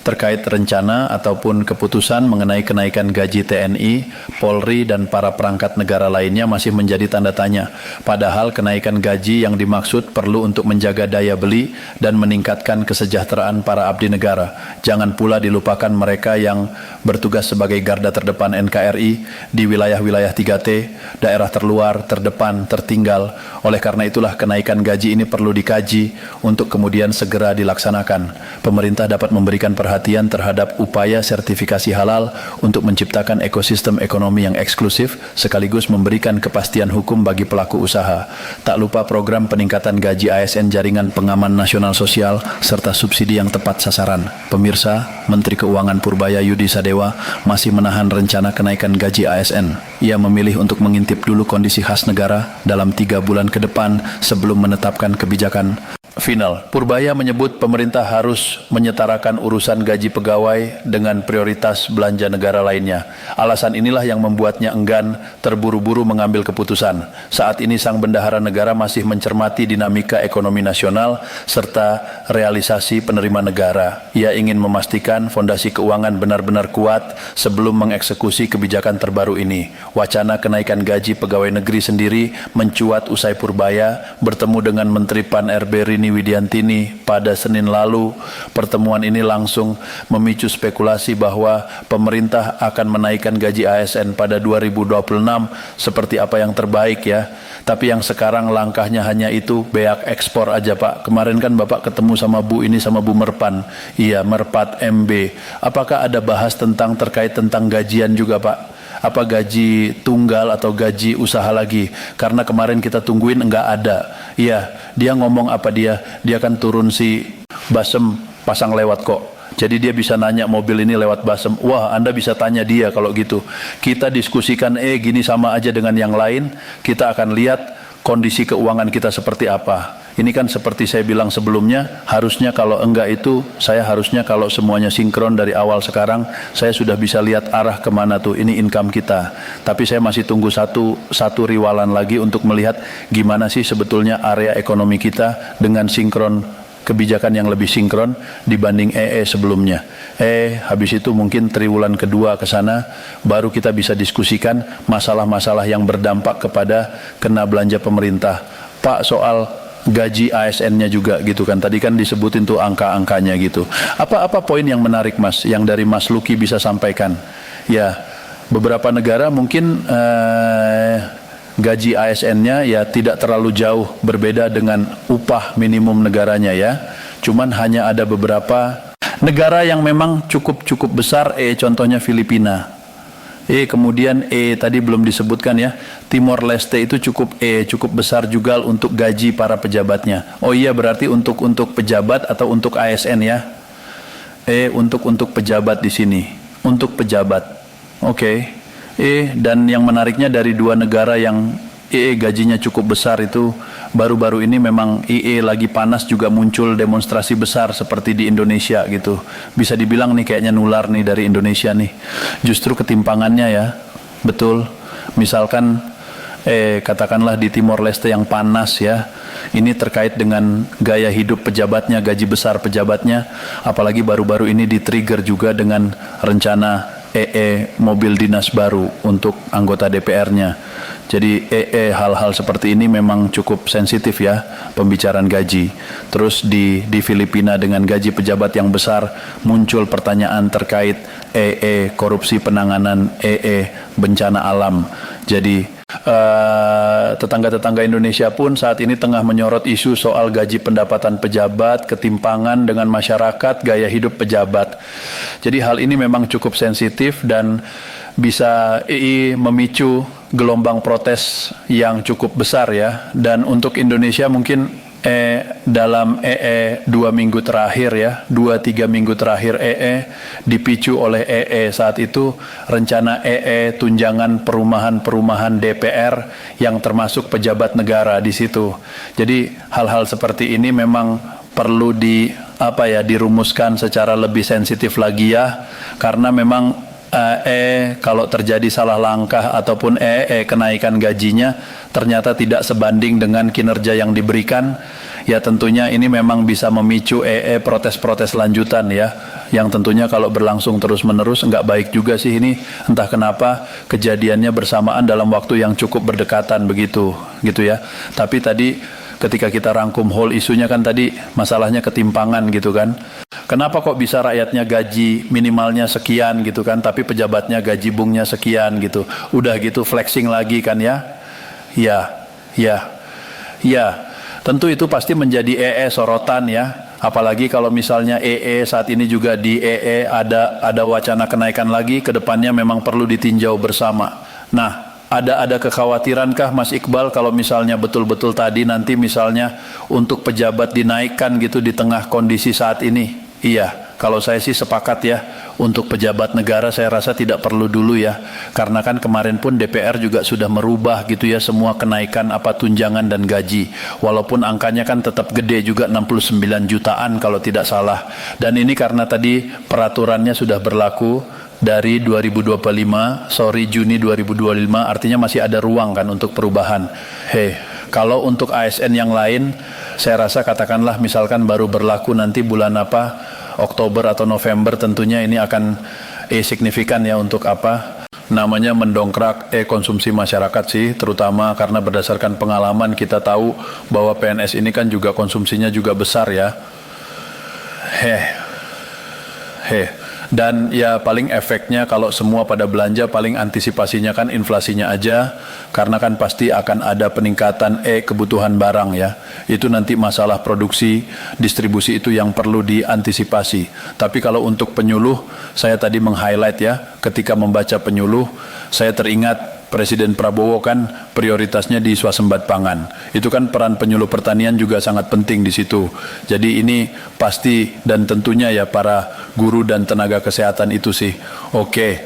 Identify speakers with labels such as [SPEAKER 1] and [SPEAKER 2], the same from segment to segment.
[SPEAKER 1] terkait rencana ataupun keputusan mengenai kenaikan gaji TNI, Polri, dan para perangkat negara lainnya masih menjadi tanda tanya. Padahal kenaikan gaji yang dimaksud perlu untuk menjaga daya beli dan meningkatkan kesejahteraan para abdi negara. Jangan pula dilupakan mereka yang bertugas sebagai garda terdepan NKRI di wilayah-wilayah 3T, daerah terluar, terdepan, tertinggal. Oleh karena itulah kenaikan gaji ini perlu dikaji untuk kemudian segera dilaksanakan. Pemerintah dapat memberikan perhatian terhadap upaya sertifikasi halal untuk menciptakan ekosistem ekonomi yang eksklusif sekaligus memberikan kepastian hukum bagi pelaku usaha. Tak lupa program peningkatan gaji ASN Jaringan Pengaman Nasional Sosial serta subsidi yang tepat sasaran. Pemirsa, Menteri Keuangan Purbaya Yudi Sadewa masih menahan rencana kenaikan gaji ASN. Ia memilih untuk mengintip dulu kondisi khas negara dalam 3 bulan ke depan sebelum menetapkan kebijakan final. Purbaya menyebut pemerintah harus menyetarakan urusan gaji pegawai dengan prioritas belanja negara lainnya. Alasan inilah yang membuatnya enggan terburu-buru mengambil keputusan. Saat ini sang bendahara negara masih mencermati dinamika ekonomi nasional serta realisasi penerima negara. Ia ingin memastikan fondasi keuangan benar-benar kuat sebelum mengeksekusi kebijakan terbaru ini. Wacana kenaikan gaji pegawai negeri sendiri mencuat usai Purbaya bertemu dengan Menteri Pan-RB Rini Widiantini pada Senin lalu. Pertemuan ini langsung memicu spekulasi bahwa pemerintah akan menaikkan gaji ASN pada 2026 seperti apa yang terbaik ya. Tapi yang sekarang langkahnya hanya itu, beak ekspor aja Pak. Kemarin kan Bapak ketemu sama Bu ini sama Bu Merpan. Iya, Merpat MB. Apakah ada bahas terkait tentang gajian juga Pak? Apa gaji tunggal atau gaji usaha lagi? Karena kemarin kita tungguin enggak ada. Iya, dia ngomong apa dia kan turun si Basem pasang lewat kok. Jadi dia bisa nanya mobil ini lewat Basem. Wah, Anda bisa tanya dia kalau gitu. Kita diskusikan gini sama aja dengan yang lain. Kita akan lihat kondisi keuangan kita seperti apa. Ini kan seperti saya bilang sebelumnya, harusnya kalau enggak itu, saya harusnya kalau semuanya sinkron dari awal sekarang, saya sudah bisa lihat arah kemana tuh, ini income kita. Tapi saya masih tunggu satu riwalan lagi untuk melihat gimana sih sebetulnya area ekonomi kita dengan sinkron kebijakan yang lebih sinkron dibanding sebelumnya. Habis itu mungkin triwulan kedua ke sana, baru kita bisa diskusikan masalah-masalah yang berdampak kepada kena belanja pemerintah. Pak, soal gaji ASN-nya juga gitu kan. Tadi kan disebutin tuh angka-angkanya gitu. Apa poin yang menarik Mas, yang dari Mas Luki bisa sampaikan? Ya, beberapa negara mungkin gaji ASN-nya ya tidak terlalu jauh berbeda dengan upah minimum negaranya ya. Cuman hanya ada beberapa negara yang memang cukup besar, contohnya Filipina. Kemudian tadi belum disebutkan ya, Timor Leste itu cukup besar juga untuk gaji para pejabatnya. Oh iya, berarti untuk pejabat atau untuk ASN ya? Untuk pejabat di sini, untuk pejabat. Oke. Dan yang menariknya dari 2 negara yang gajinya cukup besar itu, baru-baru ini memang lagi panas juga muncul demonstrasi besar seperti di Indonesia gitu. Bisa dibilang nih kayaknya nular nih dari Indonesia nih. Justru ketimpangannya ya, betul. Misalkan katakanlah di Timor Leste yang panas ya, ini terkait dengan gaya hidup pejabatnya, gaji besar pejabatnya, apalagi baru-baru ini di-trigger juga dengan rencana mobil dinas baru untuk anggota DPR-nya. Jadi hal-hal seperti ini memang cukup sensitif ya, pembicaraan gaji. Terus di Filipina dengan gaji pejabat yang besar, muncul pertanyaan terkait korupsi penanganan bencana alam. Jadi tetangga-tetangga Indonesia pun saat ini tengah menyorot isu soal gaji pendapatan pejabat, ketimpangan dengan masyarakat, gaya hidup pejabat. Jadi hal ini memang cukup sensitif dan bisa memicu gelombang protes yang cukup besar ya. Dan untuk Indonesia mungkin dalam 2 minggu terakhir ya, 2-3 minggu terakhir dipicu oleh saat itu rencana tunjangan perumahan DPR yang termasuk pejabat negara di situ. Jadi hal-hal seperti ini memang perlu dirumuskan secara lebih sensitif lagi ya, karena memang kalau terjadi salah langkah ataupun kenaikan gajinya ternyata tidak sebanding dengan kinerja yang diberikan, Ya tentunya ini memang bisa memicu protes-protes lanjutan ya, yang tentunya kalau berlangsung terus-menerus nggak baik juga sih ini. Entah kenapa kejadiannya bersamaan dalam waktu yang cukup berdekatan begitu, gitu ya. Tapi tadi ketika kita rangkum whole isunya kan tadi masalahnya ketimpangan gitu kan. Kenapa kok bisa rakyatnya gaji minimalnya sekian gitu kan, tapi pejabatnya gaji bungnya sekian gitu. Udah gitu flexing lagi kan ya. Ya. Tentu itu pasti menjadi sorotan ya. Apalagi kalau misalnya saat ini juga di ada wacana kenaikan lagi, ke depannya memang perlu ditinjau bersama. Nah, ada kekhawatirankah Mas Iqbal kalau misalnya betul-betul tadi nanti misalnya untuk pejabat dinaikkan gitu di tengah kondisi saat ini? Iya, kalau saya sih sepakat ya, untuk pejabat negara saya rasa tidak perlu dulu ya, karena kan kemarin pun DPR juga sudah merubah gitu ya semua kenaikan tunjangan dan gaji, walaupun angkanya kan tetap gede juga 69 jutaan kalau tidak salah. Dan ini karena tadi peraturannya sudah berlaku dari Juni 2025, artinya masih ada ruang kan untuk perubahan. Kalau untuk ASN yang lain, saya rasa katakanlah misalkan baru berlaku nanti bulan Oktober atau November, tentunya ini akan signifikan ya untuk namanya mendongkrak konsumsi masyarakat sih, terutama karena berdasarkan pengalaman kita tahu bahwa PNS ini kan juga konsumsinya juga besar ya. Dan ya paling efeknya kalau semua pada belanja, paling antisipasinya kan inflasinya aja, karena kan pasti akan ada peningkatan kebutuhan barang ya. Itu nanti masalah produksi, distribusi itu yang perlu diantisipasi. Tapi kalau untuk penyuluh, saya tadi meng-highlight ya, ketika membaca penyuluh, saya teringat Presiden Prabowo kan prioritasnya di swasembad pangan. Itu kan peran penyuluh pertanian juga sangat penting di situ. Jadi ini pasti dan tentunya ya para guru dan tenaga kesehatan itu sih. Oke.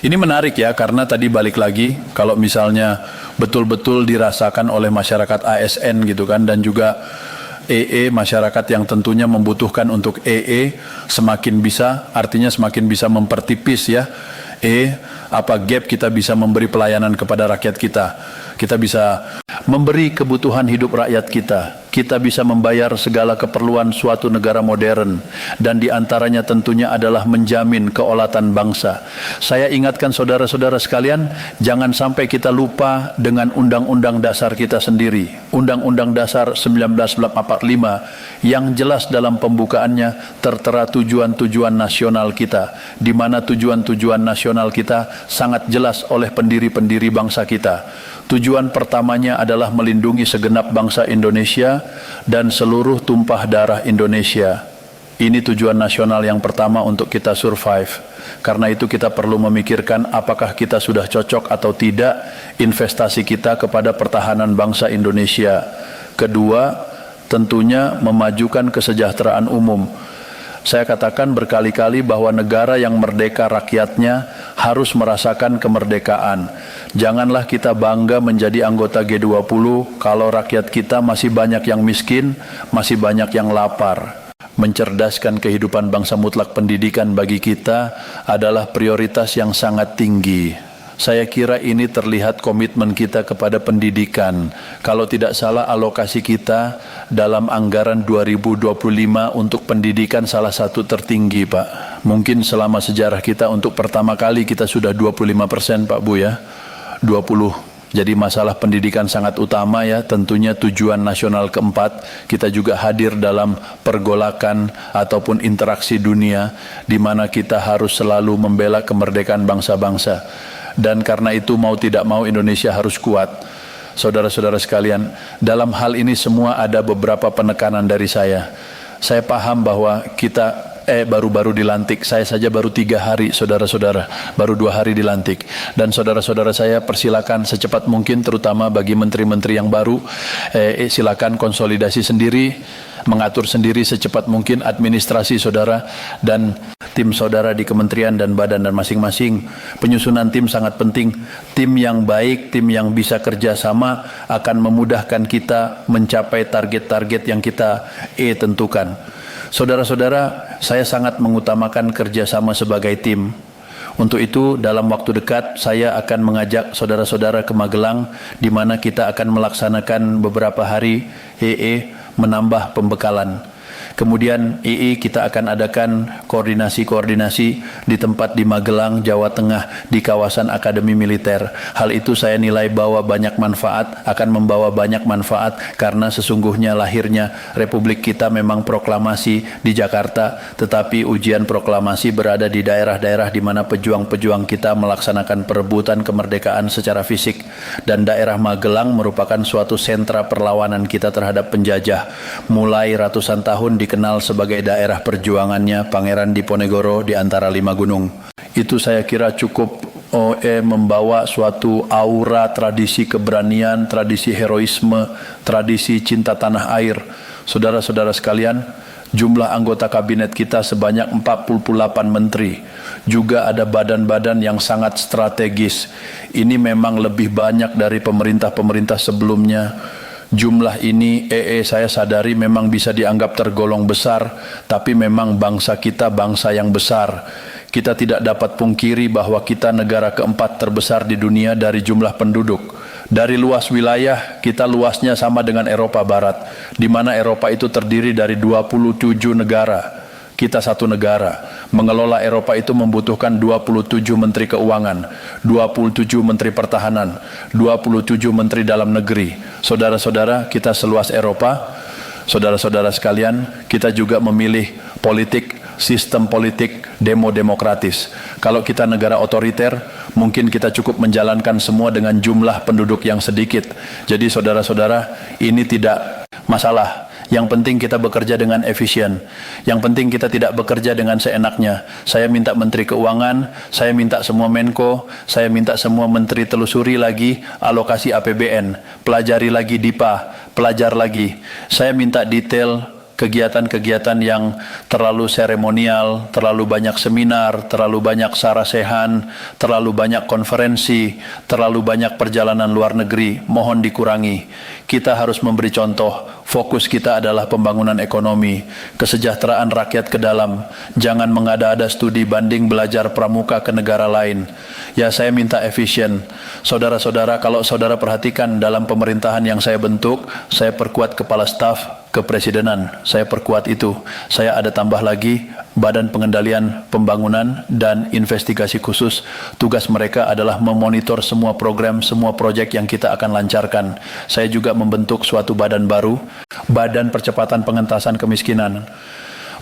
[SPEAKER 1] Ini menarik ya, karena tadi balik lagi kalau misalnya betul-betul dirasakan oleh masyarakat ASN gitu kan, dan juga masyarakat yang tentunya membutuhkan untuk semakin bisa, artinya semakin bisa mempertipis ya gap kita bisa memberi pelayanan kepada rakyat kita. Kita bisa memberi kebutuhan hidup rakyat kita. Kita bisa membayar segala keperluan suatu negara modern, dan diantaranya tentunya adalah menjamin kedaulatan bangsa. Saya ingatkan saudara-saudara sekalian, jangan sampai kita lupa dengan Undang-Undang Dasar kita sendiri, Undang-Undang Dasar 1945, yang jelas dalam pembukaannya tertera tujuan-tujuan nasional kita, di mana tujuan-tujuan nasional kita sangat jelas oleh pendiri-pendiri bangsa kita. Tujuan pertamanya adalah melindungi segenap bangsa Indonesia dan seluruh tumpah darah Indonesia. Ini tujuan nasional yang pertama untuk kita survive. Karena itu kita perlu memikirkan apakah kita sudah cocok atau tidak investasi kita kepada pertahanan bangsa Indonesia. Kedua, tentunya memajukan kesejahteraan umum. Saya katakan berkali-kali bahwa negara yang merdeka rakyatnya harus merasakan kemerdekaan. Janganlah kita bangga menjadi anggota G20 kalau rakyat kita masih banyak yang miskin, masih banyak yang lapar. Mencerdaskan kehidupan bangsa mutlak pendidikan bagi kita adalah prioritas yang sangat tinggi. Saya kira ini terlihat komitmen kita kepada pendidikan. Kalau tidak salah alokasi kita dalam anggaran 2025 untuk pendidikan salah satu tertinggi, Pak. Mungkin selama sejarah kita untuk pertama kali kita sudah 25% Pak Bu ya. 20. Jadi masalah pendidikan sangat utama ya, tentunya tujuan nasional keempat. Kita juga hadir dalam pergolakan ataupun interaksi dunia di mana kita harus selalu membela kemerdekaan bangsa-bangsa. Dan karena itu mau tidak mau Indonesia harus kuat. Saudara-saudara sekalian, dalam hal ini semua ada beberapa penekanan dari saya. Saya paham bahwa kita baru-baru dilantik. Saya saja baru 3 hari, saudara-saudara, baru 2 hari dilantik. Dan saudara-saudara saya persilakan secepat mungkin, terutama bagi menteri-menteri yang baru, silakan konsolidasi sendiri, mengatur sendiri secepat mungkin administrasi saudara dan tim saudara di kementerian dan badan dan masing-masing. Penyusunan tim sangat penting. Tim yang baik, tim yang bisa kerjasama akan memudahkan kita mencapai target-target yang kita tentukan. Saudara-saudara, saya sangat mengutamakan kerjasama sebagai tim. Untuk itu, dalam waktu dekat saya akan mengajak saudara-saudara ke Magelang, di mana kita akan melaksanakan beberapa hari menambah pembekalan. Kemudian kita akan adakan koordinasi-koordinasi di tempat di Magelang, Jawa Tengah, di kawasan Akademi Militer. Hal itu saya nilai bahwa banyak manfaat, akan membawa banyak manfaat, karena sesungguhnya lahirnya Republik kita memang proklamasi di Jakarta, tetapi ujian proklamasi berada di daerah-daerah di mana pejuang-pejuang kita melaksanakan perebutan kemerdekaan secara fisik. Dan daerah Magelang merupakan suatu sentra perlawanan kita terhadap penjajah. Mulai ratusan tahun dikenal sebagai daerah perjuangannya Pangeran Diponegoro di antara 5 gunung. Itu saya kira cukup membawa suatu aura tradisi keberanian, tradisi heroisme, tradisi cinta tanah air. Saudara-saudara sekalian, jumlah anggota kabinet kita sebanyak 48 menteri. Juga ada badan-badan yang sangat strategis. Ini memang lebih banyak dari pemerintah-pemerintah sebelumnya. Jumlah ini saya sadari memang bisa dianggap tergolong besar, tapi memang bangsa kita bangsa yang besar. Kita tidak dapat pungkiri bahwa kita negara keempat terbesar di dunia dari jumlah penduduk. Dari luas wilayah, kita luasnya sama dengan Eropa Barat, di mana Eropa itu terdiri dari 27 negara. Kita satu negara. Mengelola Eropa itu membutuhkan 27 menteri keuangan, 27 menteri pertahanan, 27 menteri dalam negeri. Saudara-saudara, kita seluas Eropa. Saudara-saudara sekalian, kita juga memilih sistem politik demokratis. Kalau kita negara otoriter, mungkin kita cukup menjalankan semua dengan jumlah penduduk yang sedikit. Jadi saudara-saudara, ini tidak masalah. Yang penting kita bekerja dengan efisien. Yang penting kita tidak bekerja dengan seenaknya. Saya minta Menteri Keuangan, saya minta semua Menko, saya minta semua menteri telusuri lagi alokasi APBN, pelajari lagi DIPA, pelajar lagi. Saya minta detail kegiatan-kegiatan yang terlalu seremonial, terlalu banyak seminar, terlalu banyak sarasehan, terlalu banyak konferensi, terlalu banyak perjalanan luar negeri, mohon dikurangi. Kita harus memberi contoh. Fokus kita adalah pembangunan ekonomi, kesejahteraan rakyat ke dalam. Jangan mengada-ada studi banding belajar pramuka ke negara lain. Ya, saya minta efisien. Saudara-saudara, kalau saudara perhatikan dalam pemerintahan yang saya bentuk, saya perkuat kepala staf kepresidenan, saya perkuat itu. Saya ada tambah lagi Badan Pengendalian Pembangunan dan Investigasi Khusus. Tugas mereka adalah memonitor semua program, semua proyek yang kita akan lancarkan. Saya juga membentuk suatu badan baru, Badan Percepatan Pengentasan Kemiskinan.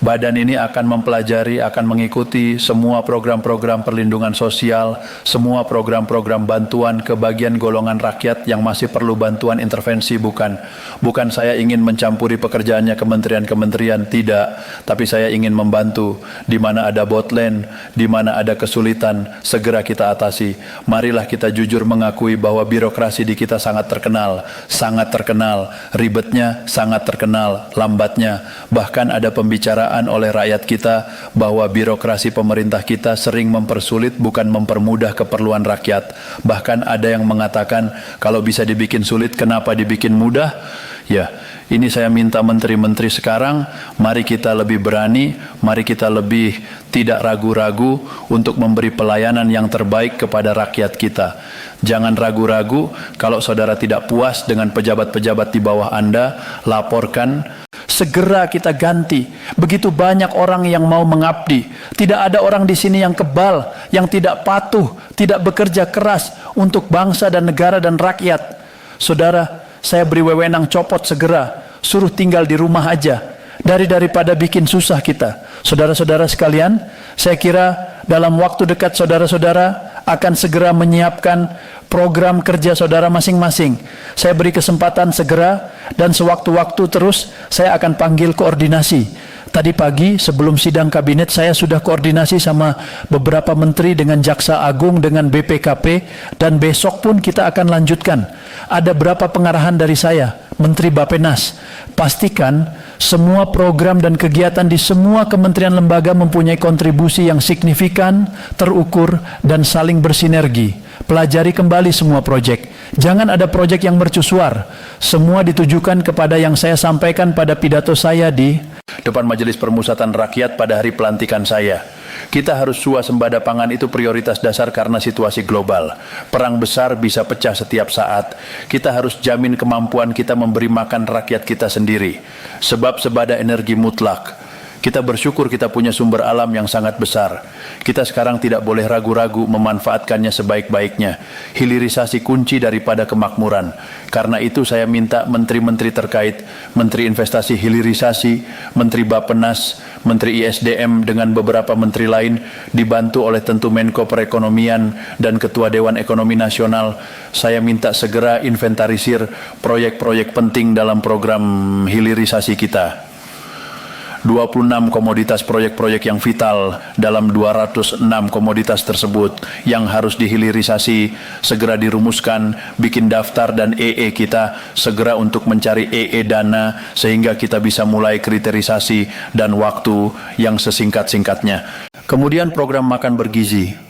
[SPEAKER 1] Badan ini akan mempelajari, akan mengikuti semua program-program perlindungan sosial, semua program-program bantuan ke bagian golongan rakyat yang masih perlu bantuan intervensi. Bukan saya ingin mencampuri pekerjaannya kementerian-kementerian, tidak. Tapi saya ingin membantu. Di mana ada bottleneck, di mana ada kesulitan, segera kita atasi. Marilah kita jujur mengakui bahwa birokrasi di kita sangat terkenal, ribetnya sangat terkenal, lambatnya. Bahkan ada pembicaraan oleh rakyat kita bahwa birokrasi pemerintah kita sering mempersulit bukan mempermudah keperluan rakyat. Bahkan ada yang mengatakan kalau bisa dibikin sulit kenapa dibikin mudah? Ya, ini saya minta menteri-menteri sekarang, mari kita lebih berani, mari kita lebih tidak ragu-ragu untuk memberi pelayanan yang terbaik kepada rakyat kita. Jangan ragu-ragu, kalau saudara tidak puas dengan pejabat-pejabat di bawah Anda, laporkan. Segera kita ganti. Begitu banyak orang yang mau mengabdi. Tidak ada orang di sini yang kebal, yang tidak patuh, tidak bekerja keras untuk bangsa dan negara dan rakyat. Saudara, saya beri wewenang copot segera, suruh tinggal di rumah aja. Daripada bikin susah kita. Saudara-saudara sekalian, saya kira dalam waktu dekat saudara-saudara akan segera menyiapkan program kerja saudara masing-masing. Saya beri kesempatan segera dan sewaktu-waktu terus saya akan panggil koordinasi. Tadi pagi sebelum sidang kabinet saya sudah koordinasi sama beberapa menteri dengan Jaksa Agung, dengan BPKP, dan besok pun kita akan lanjutkan. Ada berapa pengarahan dari saya, Menteri Bappenas. Pastikan semua program dan kegiatan di semua kementerian lembaga mempunyai kontribusi yang signifikan, terukur, dan saling bersinergi. Pelajari kembali semua proyek. Jangan ada proyek yang mercusuar. Semua ditujukan kepada yang saya sampaikan pada pidato saya di depan Majelis Permusatan Rakyat pada hari pelantikan saya. Kita harus swasembada pangan, itu prioritas dasar karena situasi global. Perang besar bisa pecah setiap saat. Kita harus jamin kemampuan kita memberi makan rakyat kita sendiri. Sebab sebada energi mutlak. Kita bersyukur kita punya sumber alam yang sangat besar. Kita sekarang tidak boleh ragu-ragu memanfaatkannya sebaik-baiknya. Hilirisasi kunci daripada kemakmuran. Karena itu saya minta menteri-menteri terkait, Menteri Investasi Hilirisasi, Menteri Bappenas, Menteri ISDM dengan beberapa menteri lain, dibantu oleh tentu Menko Perekonomian dan Ketua Dewan Ekonomi Nasional. Saya minta segera inventarisir proyek-proyek penting dalam program hilirisasi kita. 26 komoditas proyek-proyek yang vital dalam 206 komoditas tersebut yang harus dihilirisasi segera dirumuskan, bikin daftar dan EE kita segera untuk mencari EE dana sehingga kita bisa mulai kriterisasi dan waktu yang sesingkat-singkatnya. Kemudian program makan bergizi.